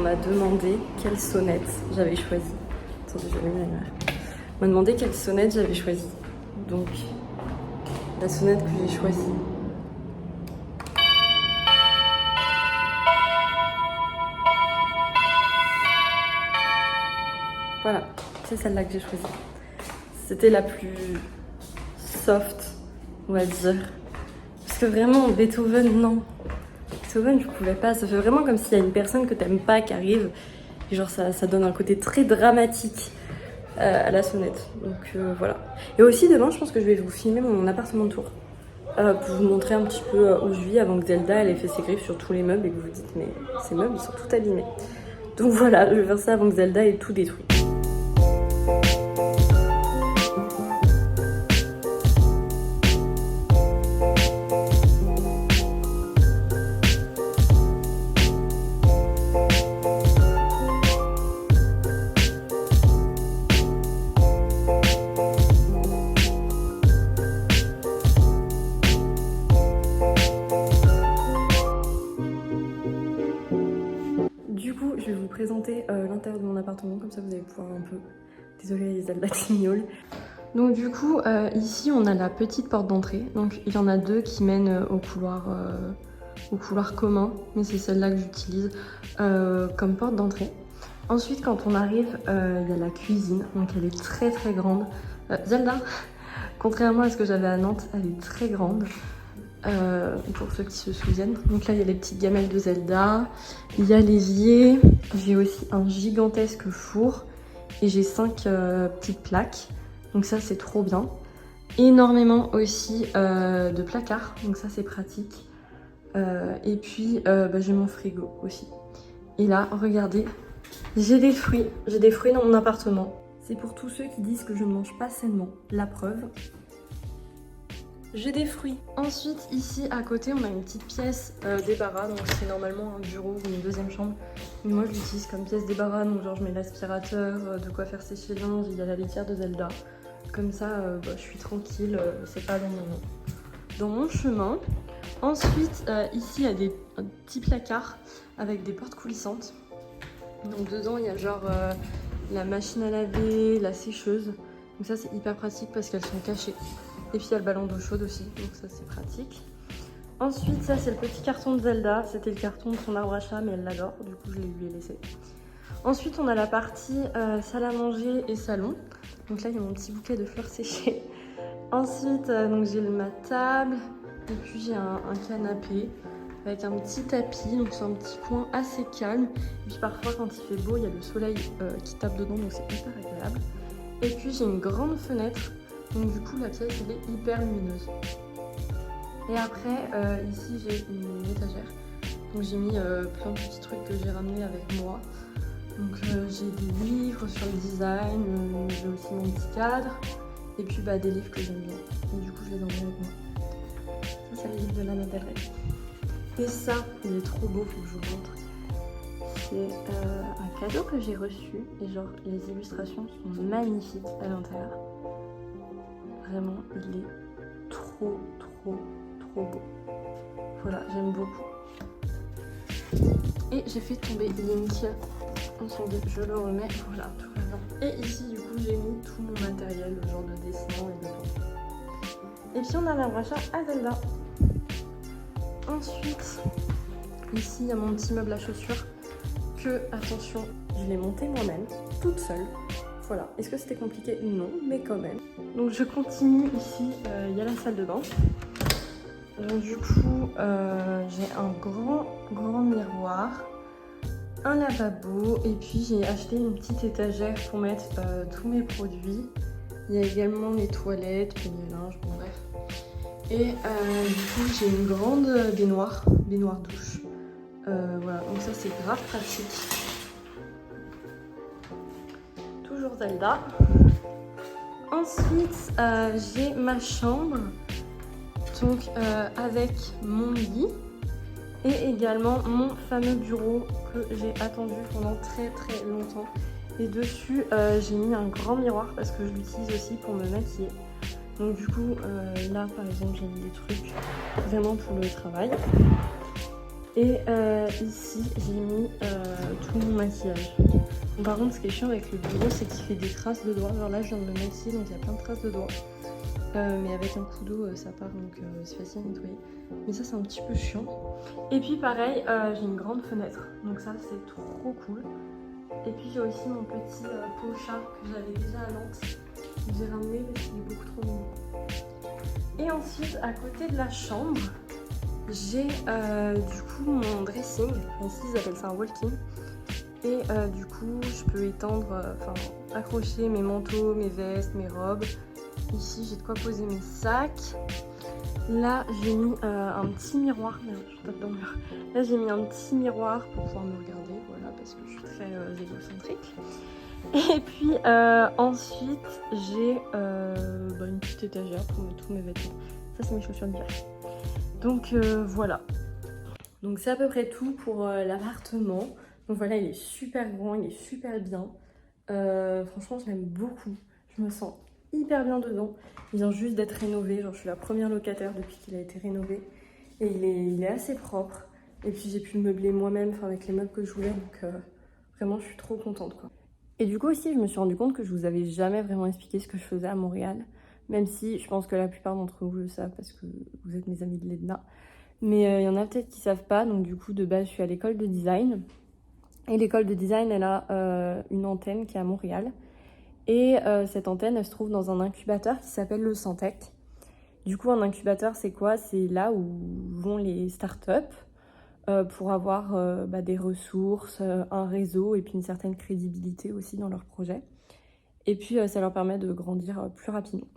m'a demandé quelle sonnette j'avais choisi. Attendez, j'allume la lumière. On m'a demandé quelle sonnette j'avais choisi. Donc, la sonnette que j'ai choisie. Voilà, c'est celle-là que j'ai choisie. C'était la plus soft, on va dire. Parce que vraiment, Beethoven, non. Beethoven, je pouvais pas. Ça fait vraiment comme s'il y a une personne que t'aimes pas qui arrive. Et genre, ça donne un côté très dramatique à la sonnette. Donc voilà. Et aussi, demain, je pense que je vais vous filmer mon appartement de tour. Pour vous montrer un petit peu où je vis avant que Zelda elle ait fait ses griffes sur tous les meubles et que vous vous dites, mais ces meubles, ils sont tout abîmés. Donc voilà, je vais faire ça avant que Zelda ait tout détruit. Du coup, je vais vous présenter l'intérieur de mon appartement, comme ça vous allez pouvoir un peu... Désolée les Zelda qui miaulent. Donc du coup, ici on a la petite porte d'entrée. Donc il y en a deux qui mènent au couloir commun, mais c'est celle-là que j'utilise comme porte d'entrée. Ensuite, quand on arrive, il y a la cuisine, donc elle est très très grande. Zelda, contrairement à ce que j'avais à Nantes, elle est très grande. Pour ceux qui se souviennent. Donc là, il y a les petites gamelles de Zelda, il y a l'évier, j'ai aussi un gigantesque four et j'ai 5 petites plaques. Donc ça, c'est trop bien. Énormément aussi de placards, donc ça, c'est pratique. Et puis, j'ai mon frigo aussi. Et là, regardez, j'ai des fruits dans mon appartement. C'est pour tous ceux qui disent que je ne mange pas sainement. La preuve. J'ai des fruits. Ensuite, ici à côté, on a une petite pièce débarras. Donc c'est normalement un bureau ou une deuxième chambre. Mais moi, je l'utilise comme pièce débarras. Donc genre, je mets l'aspirateur, de quoi faire sécher le linge. Il y a la litière de Zelda. Comme ça, je suis tranquille. C'est pas dans mon chemin. Ensuite, ici, il y a des petits placards avec des portes coulissantes. Donc dedans, il y a genre la machine à laver, la sécheuse. Donc ça, c'est hyper pratique parce qu'elles sont cachées. Et puis il y a le ballon d'eau chaude aussi, donc ça c'est pratique. Ensuite, ça c'est le petit carton de Zelda. C'était le carton de son arbre à chat, mais elle l'adore, du coup je lui ai laissé. Ensuite, on a la partie salle à manger et salon. Donc là, il y a mon petit bouquet de fleurs séchées. Ensuite, donc j'ai ma table. Et puis j'ai un canapé avec un petit tapis. Donc c'est un petit coin assez calme. Et puis parfois, quand il fait beau, il y a le soleil qui tape dedans, donc c'est hyper agréable. Et puis j'ai une grande fenêtre. Donc du coup la pièce elle est hyper lumineuse. Et après ici j'ai une étagère. Donc j'ai mis plein de petits trucs que j'ai ramenés avec moi. Donc j'ai des livres sur le design, j'ai aussi mon petit cadre. Et puis des livres que j'aime bien. Et du coup je les emmène avec moi. Ça c'est le livre de Lana Del Rey. Et ça, il est trop beau, faut que je vous montre. C'est un cadeau que j'ai reçu. Et genre les illustrations sont magnifiques à l'intérieur. Vraiment, il est trop beau. Voilà, j'aime beaucoup. Et j'ai fait tomber Link. Je le remets, voilà, tout va bien. Et ici, du coup, j'ai mis tout mon matériel, le genre de dessin et de tout. Et puis, on a l'arbre à chat à Zelda. Ensuite, ici, il y a mon petit meuble à chaussures que, attention, je l'ai monté moi-même, toute seule. Voilà, est-ce que c'était compliqué? Non, mais quand même. Donc je continue ici, il y a la salle de bain. Donc du coup, j'ai un grand miroir, un lavabo et puis j'ai acheté une petite étagère pour mettre tous mes produits. Il y a également mes toilettes, puis mes linges, bon bref. Et du coup, j'ai une grande baignoire douche. Voilà, donc ça c'est grave pratique. Toujours Zelda. Ensuite, j'ai ma chambre, donc avec mon lit et également mon fameux bureau que j'ai attendu pendant très longtemps. Et dessus, j'ai mis un grand miroir parce que je l'utilise aussi pour me maquiller. Donc du coup, là par exemple, j'ai mis des trucs vraiment pour le travail. Et ici, j'ai mis tous tout mon maquillage. Bon, par contre, ce qui est chiant avec le bureau, c'est qu'il fait des traces de doigts. Genre là, je viens de me mettre ici, donc il y a plein de traces de doigts. Mais avec un coup d'eau, ça part, donc c'est facile à nettoyer. Mais ça, c'est un petit peu chiant. Et puis pareil, j'ai une grande fenêtre, donc ça, c'est trop cool. Et puis j'ai aussi mon petit pot chat que j'avais déjà à Nantes. J'ai ramené parce qu'il est beaucoup trop mignon. Et ensuite, à côté de la chambre, j'ai du coup mon dressing. Ici, ils appellent ça un walk-in. Et du coup, je peux étendre, accrocher mes manteaux, mes vestes, mes robes. Ici, j'ai de quoi poser mes sacs. Là, j'ai mis un petit miroir. Merde, je tape dans le mur. Là, j'ai mis un petit miroir pour pouvoir me regarder, voilà, parce que je suis très égocentrique. Et puis ensuite, j'ai une petite étagère pour mettre tous mes vêtements. Ça, c'est mes chaussures d'hiver. Donc voilà. Donc c'est à peu près tout pour l'appartement. Donc voilà, il est super grand, il est super bien. Franchement, je l'aime beaucoup. Je me sens hyper bien dedans. Il vient juste d'être rénové. Genre, je suis la première locataire depuis qu'il a été rénové. Et il est assez propre. Et puis j'ai pu le meubler moi-même, avec les meubles que je voulais. Donc vraiment, je suis trop contente, quoi. Et du coup aussi, je me suis rendu compte que je vous avais jamais vraiment expliqué ce que je faisais à Montréal. Même si je pense que la plupart d'entre vous le savent parce que vous êtes mes amis de l'EDNA. Mais il y en a peut-être qui savent pas. Donc du coup, de base, je suis à l'école de design. Et l'école de design, elle a une antenne qui est à Montréal. Et cette antenne, elle se trouve dans un incubateur qui s'appelle le Santec. Du coup, un incubateur, c'est quoi? C'est là où vont les startups pour avoir des ressources, un réseau et puis une certaine crédibilité aussi dans leurs projets. Et puis, ça leur permet de grandir plus rapidement.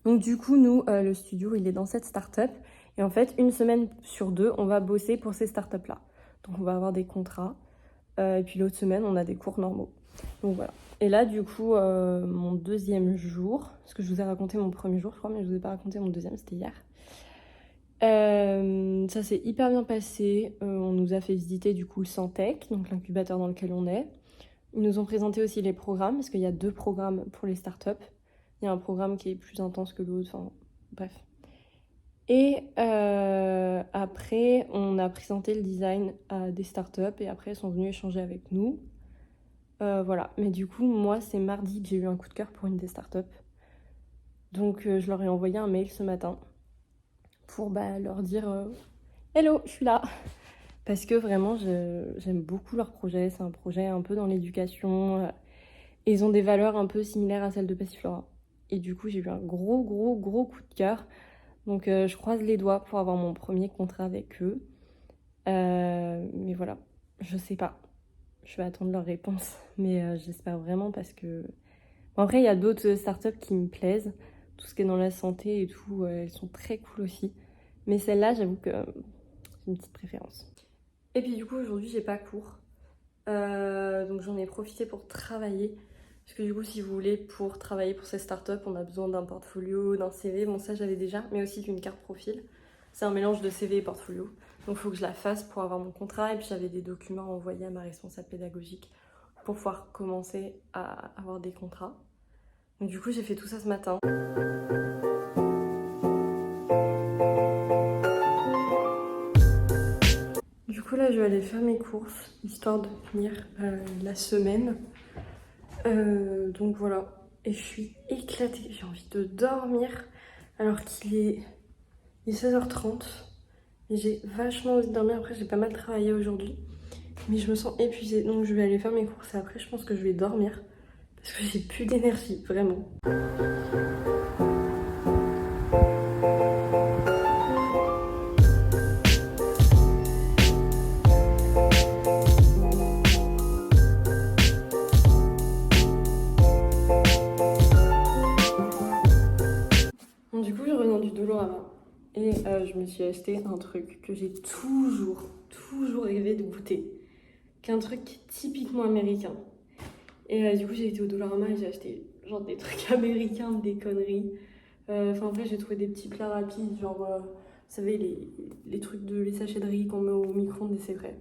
Donc du coup, nous, le studio, il est dans cette startup. Et en fait, une semaine sur deux, on va bosser pour ces startups-là. Donc on va avoir des contrats. Et puis l'autre semaine, on a des cours normaux. Donc voilà. Et là, du coup, mon deuxième jour, parce que je vous ai raconté mon premier jour, je crois, mais je vous ai pas raconté mon deuxième, c'était hier. Ça s'est hyper bien passé. On nous a fait visiter du coup le Santec, donc l'incubateur dans lequel on est. Ils nous ont présenté aussi les programmes, parce qu'il y a 2 programmes pour les startups. Il y a un programme qui est plus intense que l'autre, enfin bref. Et après, on a présenté le design à des startups et après, elles sont venues échanger avec nous. Voilà, mais du coup, moi, c'est mardi que j'ai eu un coup de cœur pour une des startups. Donc, je leur ai envoyé un mail ce matin pour leur dire hello, je suis là. Parce que vraiment, j'aime beaucoup leur projet. C'est un projet un peu dans l'éducation. Et ils ont des valeurs un peu similaires à celles de Passiflora. Et du coup, j'ai eu un gros coup de cœur. Donc, je croise les doigts pour avoir mon premier contrat avec eux. Mais voilà, je sais pas. Je vais attendre leur réponse. Mais j'espère vraiment parce que... Bon, après, il y a d'autres startups qui me plaisent. Tout ce qui est dans la santé et tout, elles sont très cool aussi. Mais celle-là, j'avoue que c'est une petite préférence. Et puis du coup, aujourd'hui, j'ai pas cours. Donc j'en ai profité pour travailler. Parce que du coup, si vous voulez, pour travailler pour ces startups, on a besoin d'un portfolio, d'un CV. Bon, ça, j'avais déjà, mais aussi d'une carte profil. C'est un mélange de CV et portfolio. Donc il faut que je la fasse pour avoir mon contrat. Et puis j'avais des documents à envoyer à ma responsable pédagogique pour pouvoir commencer à avoir des contrats. Donc du coup, j'ai fait tout ça ce matin. Du coup, là, je vais aller faire mes courses, histoire de finir la semaine. Donc voilà. Et je suis éclatée. J'ai envie de dormir alors qu'il est 16h30. Et j'ai vachement envie de dormir. Après, j'ai pas mal travaillé aujourd'hui. Mais je me sens épuisée. Donc je vais aller faire mes courses et après, je pense que je vais dormir. Parce que j'ai plus d'énergie, vraiment. Du coup, je reviens du Dolorama et je me suis acheté un truc que j'ai toujours rêvé de goûter. Qu'un truc typiquement américain. Et du coup, j'ai été au Dolorama et j'ai acheté genre des trucs américains, des conneries. Enfin, en vrai, j'ai trouvé des petits plats rapides, genre, vous savez, les trucs les sachets de riz qu'on met au micro-ondes, c'est vrai.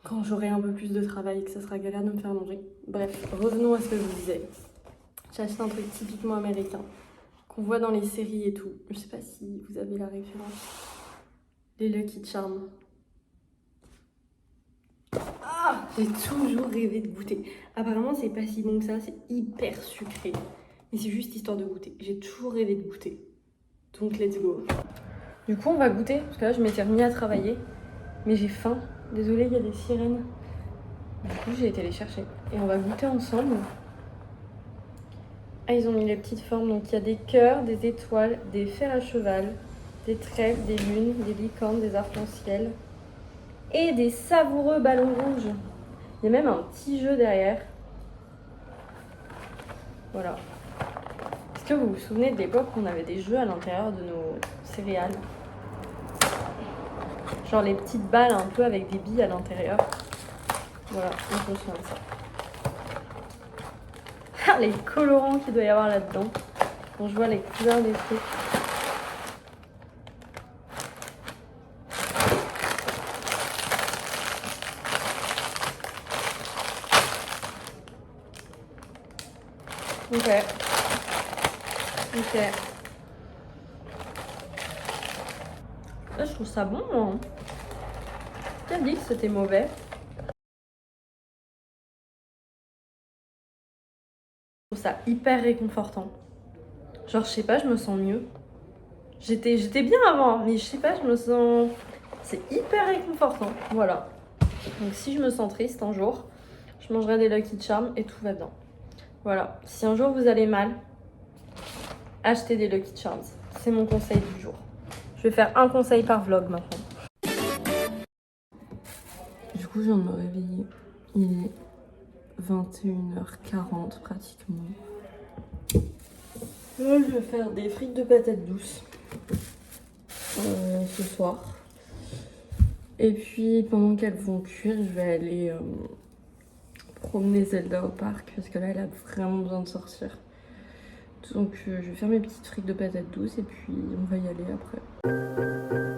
Quand j'aurai un peu plus de travail et que ça sera galère de me faire manger. Bref, revenons à ce que je vous disais. J'ai acheté un truc typiquement américain qu'on voit dans les séries et tout. Je sais pas si vous avez la référence. Les Lucky Charms. J'ai toujours rêvé de goûter. Apparemment, c'est pas si bon que ça, c'est hyper sucré. Mais c'est juste histoire de goûter. J'ai toujours rêvé de goûter. Donc, let's go. Du coup, on va goûter, parce que là, je m'étais remis à travailler. Mais j'ai faim. Désolée, il y a des sirènes. Du coup, j'ai été les chercher. Et on va goûter ensemble. Ah, ils ont mis les petites formes. Donc, il y a des cœurs, des étoiles, des fers à cheval, des trèfles, des lunes, des licornes, des arcs-en-ciel. Et des savoureux ballons rouges. Il y a même un petit jeu derrière. Voilà. Est-ce que vous vous souvenez de l'époque où on avait des jeux à l'intérieur de nos céréales? Genre les petites balles un peu avec des billes à l'intérieur. Voilà, donc je me souviens de ça. Ah, les colorants qu'il doit y avoir là-dedans. Quand je vois les couleurs des trucs. Ok. Ok. Là, je trouve ça bon, moi. Qui a dit que c'était mauvais? Je trouve ça hyper réconfortant. Genre, je sais pas, je me sens mieux. J'étais bien avant, mais je sais pas, je me sens... C'est hyper réconfortant, voilà. Donc si je me sens triste un jour, je mangerai des Lucky Charms et tout va bien. Voilà, si un jour vous allez mal, achetez des Lucky Charms. C'est mon conseil du jour. Je vais faire un conseil par vlog maintenant. Du coup, je viens de me réveiller. Il est 21h40 pratiquement. Là, je vais faire des frites de patates douces ce soir. Et puis, pendant qu'elles vont cuire, je vais aller promener Zelda au parc parce que là, elle a vraiment besoin de sortir. Donc, je vais faire mes petites frites de patates douces et puis on va y aller après.